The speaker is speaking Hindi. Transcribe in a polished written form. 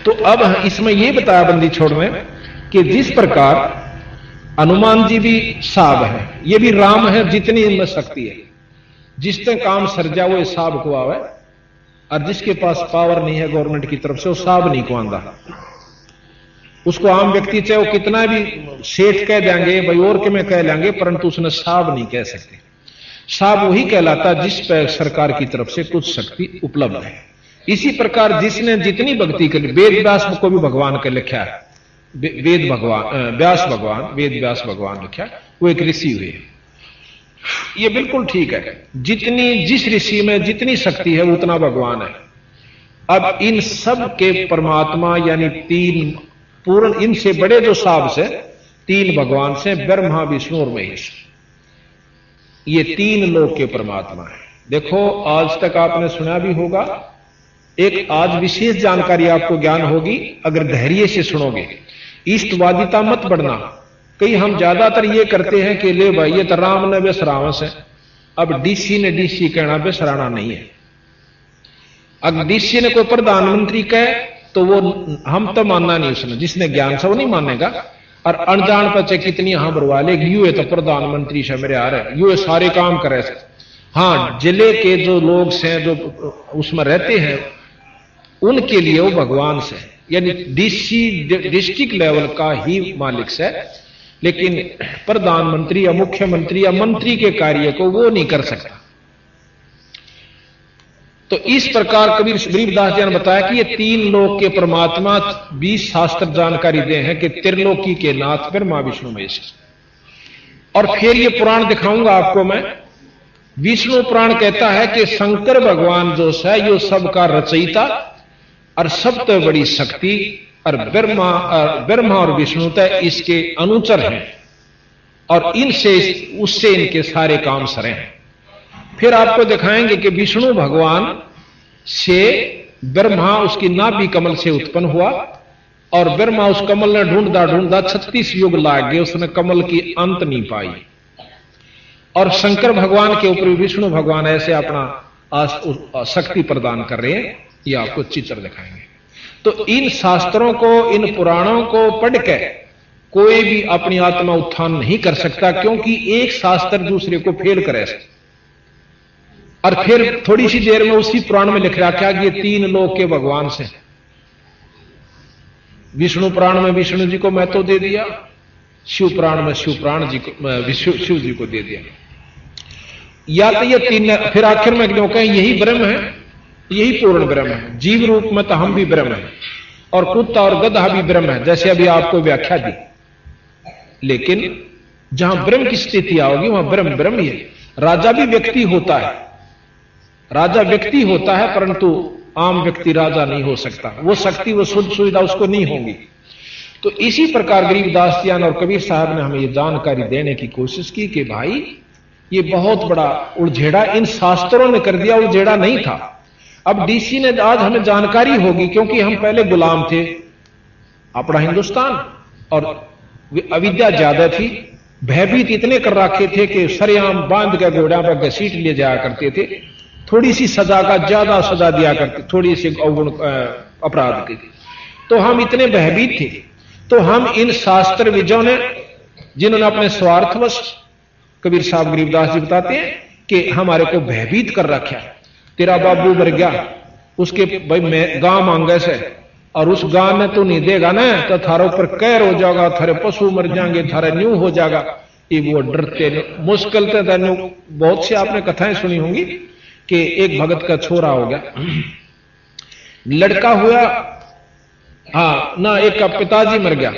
तो अब इसमें यह बताया बंदी छोड़ने कि जिस प्रकार हनुमान जी भी साब है, ये भी राम है, जितनी इनमें शक्ति है, जिसने काम सर्जा वो साब को आवे, और जिसके पास पावर नहीं है गवर्नमेंट की तरफ से वो साब नहीं को आंदा। उसको आम व्यक्ति चाहे वो कितना भी सेठ कह देंगे भाई और के में कह लेंगे, परंतु उसने साब नहीं कह सकते। साब वही कहलाता जिस पर सरकार की तरफ से कुछ शक्ति उपलब्ध है। इसी प्रकार जिसने जितनी भक्ति करी, वेद व्यास को भी भगवान का लिखा है, वेद भगवान व्यास भगवान, वेद व्यास भगवान लिखा, वो एक ऋषि हुए। ये बिल्कुल ठीक है, जितनी जिस ऋषि में जितनी शक्ति है उतना भगवान है। अब इन सब के परमात्मा यानी तीन पूर्ण, इनसे बड़े जो साब से तीन भगवान से ब्रह्मा विष्णु और महेश, ये तीन लोक के परमात्मा है। देखो आज तक आपने सुना भी होगा, एक आज विशेष जानकारी आपको ज्ञान होगी अगर धैर्य से सुनोगे। इष्टवादिता मत बढ़ना। कई हम ज्यादातर ये करते हैं कि ले भाई ये तो राम ने बेसरावस है, अब डीसी ने डीसी कहना बेसराना नहीं है। अगर डीसी ने कोई प्रधानमंत्री कहे तो वो हम तो मानना नहीं, उसने जिसने ज्ञान से वो नहीं मानेगा। और अनजान पर चाहे कितनी हाँ बरवा लेगी, यू है तो प्रधानमंत्री से मेरे आ रहे, यू सारे काम करे। हाँ, जिले के जो लोग से जो उसमें रहते हैं उनके लिए वो भगवान से, यानी डीसी डिस्ट्रिक्ट लेवल का ही मालिक से, लेकिन प्रधानमंत्री या मुख्यमंत्री या मंत्री के कार्य को वो नहीं कर सकता। तो इस प्रकार कबीर गरीबदास जी ने बताया कि ये तीन लोक के परमात्मा 20 शास्त्र जानकारी दे हैं कि त्रिलोकी के नाथ ब्रह्मा विष्णु महेश। और फिर ये पुराण दिखाऊंगा आपको मैं। विष्णु पुराण कहता है कि शंकर भगवान जो है यो सबका रचयिता और सबसे बड़ी शक्ति, और ब्रह्मा और विष्णु तय इसके अनुचर हैं, और इनसे उससे इनके सारे काम सरे हैं। फिर आपको दिखाएंगे कि विष्णु भगवान से ब्रह्मा उसकी नाभि कमल से उत्पन्न हुआ, और ब्रह्मा उस कमल ने ढूंढता ढूंढता 36 युग लाग गए, उसने कमल की अंत नहीं पाई। और शंकर भगवान के ऊपर विष्णु भगवान ऐसे अपना शक्ति प्रदान कर रहे हैं, ये आपको चित्र दिखाएंगे। तो इन शास्त्रों को, इन पुराणों को पढ़ के कोई भी अपनी आत्मा उत्थान नहीं कर सकता, क्योंकि एक शास्त्र दूसरे को फेल करे। और फिर थोड़ी सी देर में उसी पुराण में लिख रखा कि ये तीन लोक के भगवान से। विष्णु पुराण में विष्णु जी को महत्व दे दिया, शिव पुराण में शिव पुराण जी को शिव जी को दे दिया। या तो ये तीन, फिर आखिर में क्यों कहें यही ब्रह्म है, यही पूर्ण ब्रह्म है। जीव रूप में तो हम भी ब्रह्म है, और कुत्ता और गधा भी ब्रह्म है, जैसे अभी आपको व्याख्या दी। लेकिन जहां ब्रह्म की स्थिति आओगी वहां ब्रह्म ब्रह्म ही है। राजा भी व्यक्ति होता है, राजा व्यक्ति होता है, परंतु आम व्यक्ति राजा नहीं हो सकता। वो शक्ति, वो सुख सुविधा उसको नहीं होगी। तो इसी प्रकार गरीबदास जी और कबीर साहब ने हमें ये जानकारी देने की कोशिश की कि भाई ये बहुत बड़ा उलझेड़ा इन शास्त्रों ने कर दिया, उलझेड़ा नहीं था। अब डीसी ने आज हमें जानकारी होगी, क्योंकि हम पहले गुलाम थे अपना हिंदुस्तान, और अविद्या ज्यादा थी, भयभीत इतने कर रखे थे कि सरेआम बांध के घोड़ा पर घसीट ले जाया करते थे। थोड़ी सी सजा का ज्यादा सजा दिया करते, थोड़ी सी अवगुण अपराध की। तो हम इतने भयभीत थे। तो हम इन शास्त्र विजों ने, जिन्होंने अपने स्वार्थवश, कबीर साहब गरीबदास जी बताते हैं कि हमारे को भयभीत कर रखा। तेरा बाबू मर गया, उसके भाई मैं गांव मांगे से, और उस गांव ने तो नहीं देगा ना, तो थारे ऊपर कहर हो जाएगा, थारे पशु मर जाएंगे, थारे न्यू हो जाएगा। ये वो डरते मुश्किल थे। बहुत से आपने कथाएं सुनी होंगी कि एक भगत का छोरा हो गया, लड़का हुआ, हाँ ना, एक का पिताजी मर गया,